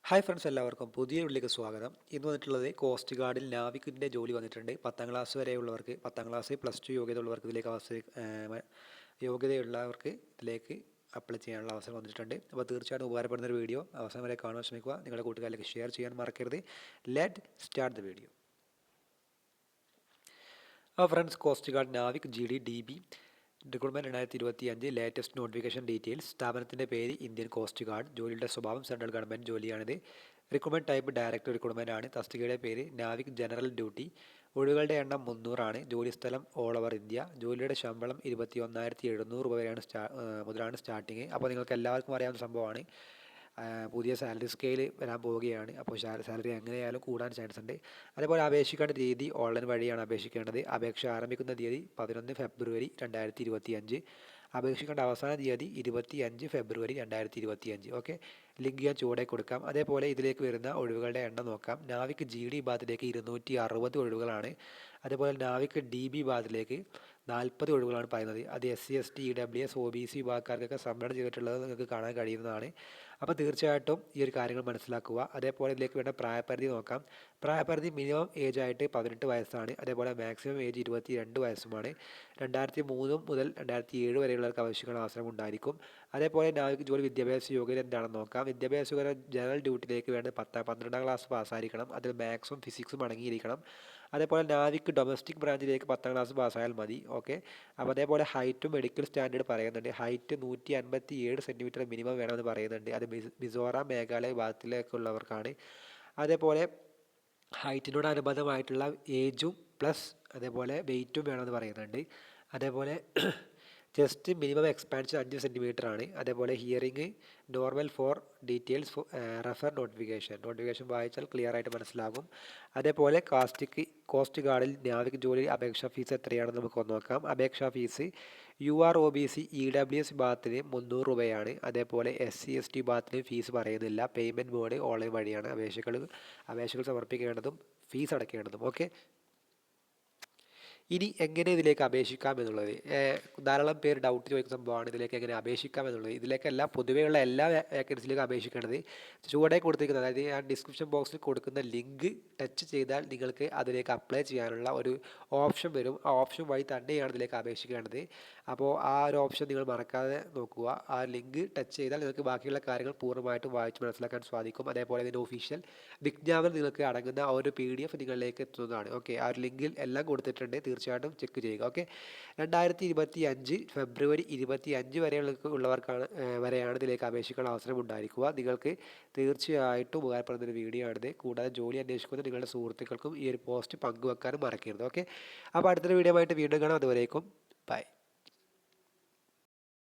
Hi friends, എല്ലാവർക്കും പുതിയ വീട്ടിലേക്ക് സ്വാഗതം. ഇന്ന് വന്നിട്ടുള്ളത് കോസ്റ്റ് ഗാർഡിൽ നാവിക്കിൻ്റെ ജോലി വന്നിട്ടുണ്ട്. 10ാം ക്ലാസ് വരെയുള്ളവർക്ക്, 10ാം ക്ലാസ് +2 യോഗ്യത ഉള്ളവർക്ക് യോഗ്യതയുള്ളവർക്ക് ഇതിലേക്ക് അപ്ലൈ ചെയ്യാനുള്ള അവസരം വന്നിട്ടുണ്ട്. അപ്പോൾ തീർച്ചയായിട്ടും ഉപകാരപ്പെടുന്ന ഒരു വീഡിയോ അവസാനം വരെ കാണാൻ ശ്രമിക്കുക. നിങ്ങളുടെ കൂട്ടുകാരിലേക്ക് ഷെയർ ചെയ്യാൻ മറക്കരുത്. Let start the video. Friends, coast guard Navik GD/DB recruitment 2025 latest notification details. സ്ഥാപനത്തിൻ്റെ പേര് ഇന്ത്യൻ കോസ്റ്റ് ഗാർഡ്. ജോലിയുടെ സ്വഭാവം സെൻട്രൽ ഗവൺമെൻറ് ജോലിയാണിത്. റിക്രൂട്ട്മെൻറ്റ് ടൈപ്പ് ഡയറക്റ്റ് റിക്രൂട്ട്മെൻറ്റ് ആണ്. തസ്തികയുടെ പേര് നാവിക് ജനറൽ ഡ്യൂട്ടി. ഒഴിവുകളുടെ എണ്ണം 300 ആണ്. ജോലിസ്ഥലം ഓൾ ഓവർ ഇന്ത്യ. ജോലിയുടെ ശമ്പളം 21,700 രൂപ വരെയാണ് മുതലാണ് സ്റ്റാർട്ടിങ്. അപ്പോൾ നിങ്ങൾക്ക് എല്ലാവർക്കും അറിയാവുന്ന സംഭവമാണ്. പുതിയ സാലറി സ്കെയിൽ വരാൻ പോവുകയാണ്. അപ്പോൾ സാലറി എങ്ങനെയായാലും കൂടാൻ ചാൻസ് ഉണ്ട്. അതേപോലെ അപേക്ഷിക്കേണ്ട തീയതി ഓൺലൈൻ വഴിയാണ് അപേക്ഷിക്കേണ്ടത്. അപേക്ഷ ആരംഭിക്കുന്ന തീയതി 11 ഫെബ്രുവരി 2025. അപേക്ഷിക്കേണ്ട അവസാന തീയതി 25 ഫെബ്രുവരി 2025. ഓക്കെ, ലിങ്ക് ഞാൻ ചുവടെ കൊടുക്കാം. അതേപോലെ ഇതിലേക്ക് വരുന്ന ഒഴിവുകളുടെ എണ്ണം നോക്കാം. നാവിക് GD വിഭാഗത്തിലേക്ക് 260 ഒഴിവുകളാണ്. അതേപോലെ നാവിക് DB വിഭാഗത്തിലേക്ക് 40 ഒഴിവുകളാണ് പറയുന്നത്. അത് SC ST EWS OBC വിഭാഗക്കാർക്കൊക്കെ സംവരണം ചെയ്തിട്ടുള്ളത് നിങ്ങൾക്ക് കാണാൻ കഴിയുന്നതാണ്. അപ്പോൾ തീർച്ചയായിട്ടും ഈ ഒരു കാര്യങ്ങൾ മനസ്സിലാക്കുക. അതേപോലെ ഇതിലേക്ക് വേണ്ട പ്രായപരിധി നോക്കാം. പ്രായപരിധി മിനിമം ഏജ് ആയിട്ട് 18 വയസ്സാണ്. അതേപോലെ മാക്സിമം ഏജ് 22 വയസ്സുമാണ്. 2003 മുതൽ 2007 വരെയുള്ളവർക്ക് അപേക്ഷിക്കുന്ന അവസരം ഉണ്ടായിരിക്കും. അതേപോലെ നാവിക് ജോലി വിദ്യാഭ്യാസ യോഗ്യത എന്താണെന്ന് നോക്കാം. വിദ്യാഭ്യാസ യോഗ്യത ജനറൽ ഡ്യൂട്ടിയിലേക്ക് വേണ്ടത് 12ാം ക്ലാസ് പാസ്സായിരിക്കണം. അതിൽ മാത്സും ഫിസിക്സും അടങ്ങിയിരിക്കണം. അതേപോലെ നാവിക് ഡൊമസ്റ്റിക് ബ്രാഞ്ചിലേക്ക് 10ാം ക്ലാസ് പാസ്സായാൽ മതി. ഓക്കെ, അപ്പോൾ അതേപോലെ ഹൈറ്റും മെഡിക്കൽ സ്റ്റാൻഡേർഡ് പറയുന്നുണ്ട്. ഹൈറ്റ് 157 സെൻറ്റിമീറ്റർ മിനിമം വേണമെന്ന് പറയുന്നുണ്ട്. അത് മിസോറാം മേഘാലയ വിഭാഗത്തിലേക്കുള്ളവർക്കാണ്. അതേപോലെ ഹൈറ്റിനോടനുബന്ധമായിട്ടുള്ള ഏജും പ്ലസ് അതേപോലെ വെയ്റ്റും വേണമെന്ന് പറയുന്നുണ്ട്. അതേപോലെ ചെസ്റ്റ് മിനിമം എക്സ്പാൻഷൻ 5 സെൻറ്റിമീറ്റർ ആണ്. അതേപോലെ hearing normal four details refer notification വായിച്ചാൽ ക്ലിയർ ആയിട്ട് മനസ്സിലാകും. അതേപോലെ കോസ്റ്റ് ഗാർഡിൽ നാവിക് ജോലി അപേക്ഷാ ഫീസ് എത്രയാണെന്ന് നമുക്ക് നോക്കാം. അപേക്ഷാ ഫീസ് UR OBC EWS വിഭാഗത്തിന് 300 രൂപയാണ്. അതേപോലെ SC ST വിഭാഗത്തിന് ഫീസ് പറയുന്നില്ല. പേയ്മെൻറ്റ് മോഡ് ഓൺലൈൻ വഴിയാണ് അപേക്ഷകൾ സമർപ്പിക്കേണ്ടതും ഫീസ് അടയ്ക്കേണ്ടതും. ഓക്കെ, ഇനി എങ്ങനെ ഇതിലേക്ക് അപേക്ഷിക്കാം എന്നുള്ളത് ധാരാളം പേര് ഡൗട്ട് ചോദിക്കുന്ന സംഭവമാണ്. ഇതിലേക്ക് എങ്ങനെ അപേക്ഷിക്കാം എന്നുള്ളത്. ഇതിലേക്കെല്ലാം പൊതുവെയുള്ള എല്ലാ വേക്കൻസിയിലേക്കും അപേക്ഷിക്കേണ്ടത് ചുവടെ കൊടുത്തിരിക്കുന്നത്, അതായത് ഞാൻ ഡിസ്ക്രിപ്ഷൻ ബോക്സിൽ കൊടുക്കുന്ന ലിങ്ക് ടച്ച് ചെയ്താൽ നിങ്ങൾക്ക് അതിലേക്ക് അപ്ലൈ ചെയ്യാനുള്ള ഒരു ഓപ്ഷൻ വരും. ആ ഓപ്ഷൻ വഴി തന്നെയാണ് ഇതിലേക്ക് അപേക്ഷിക്കേണ്ടത്. അപ്പോൾ ആ ഒരു ഓപ്ഷൻ നിങ്ങൾ മറക്കാതെ നോക്കുക. ആ ലിങ്ക് ടച്ച് ചെയ്താൽ നിങ്ങൾക്ക് ബാക്കിയുള്ള കാര്യങ്ങൾ പൂർണ്ണമായിട്ടും വായിച്ച് മനസ്സിലാക്കാൻ സാധിക്കും. അതേപോലെ ഇതിൻ്റെ ഒഫീഷ്യൽ വിജ്ഞാപനം നിങ്ങൾക്ക് അടങ്ങുന്ന ആ ഒരു PDF നിങ്ങളിലേക്ക് എത്തുന്നതാണ്. ഓക്കെ, ആ ഒരു ലിങ്കിൽ എല്ലാം കൊടുത്തിട്ടുണ്ട്. തീർച്ചയായിട്ടും ചെക്ക് ചെയ്യുക. ഓക്കെ, 2025 ഫെബ്രുവരി 25 വരെയാണ് ഇതിലേക്ക് അപേക്ഷിക്കാനുള്ള അവസരം ഉണ്ടായിരിക്കുക. നിങ്ങൾക്ക് തീർച്ചയായിട്ടും ഉപകാരപ്പെടുന്ന ഒരു വീഡിയോ ആണിത്. കൂടാതെ ജോലി അന്വേഷിക്കുന്ന നിങ്ങളുടെ സുഹൃത്തുക്കൾക്കും ഈ ഒരു പോസ്റ്റ് പങ്കുവെക്കാനും മറക്കരുത്. ഓക്കെ, അപ്പോൾ അടുത്തൊരു വീഡിയോ ആയിട്ട് വീണ്ടും കാണാം. അതുവരേക്കും ബൈ.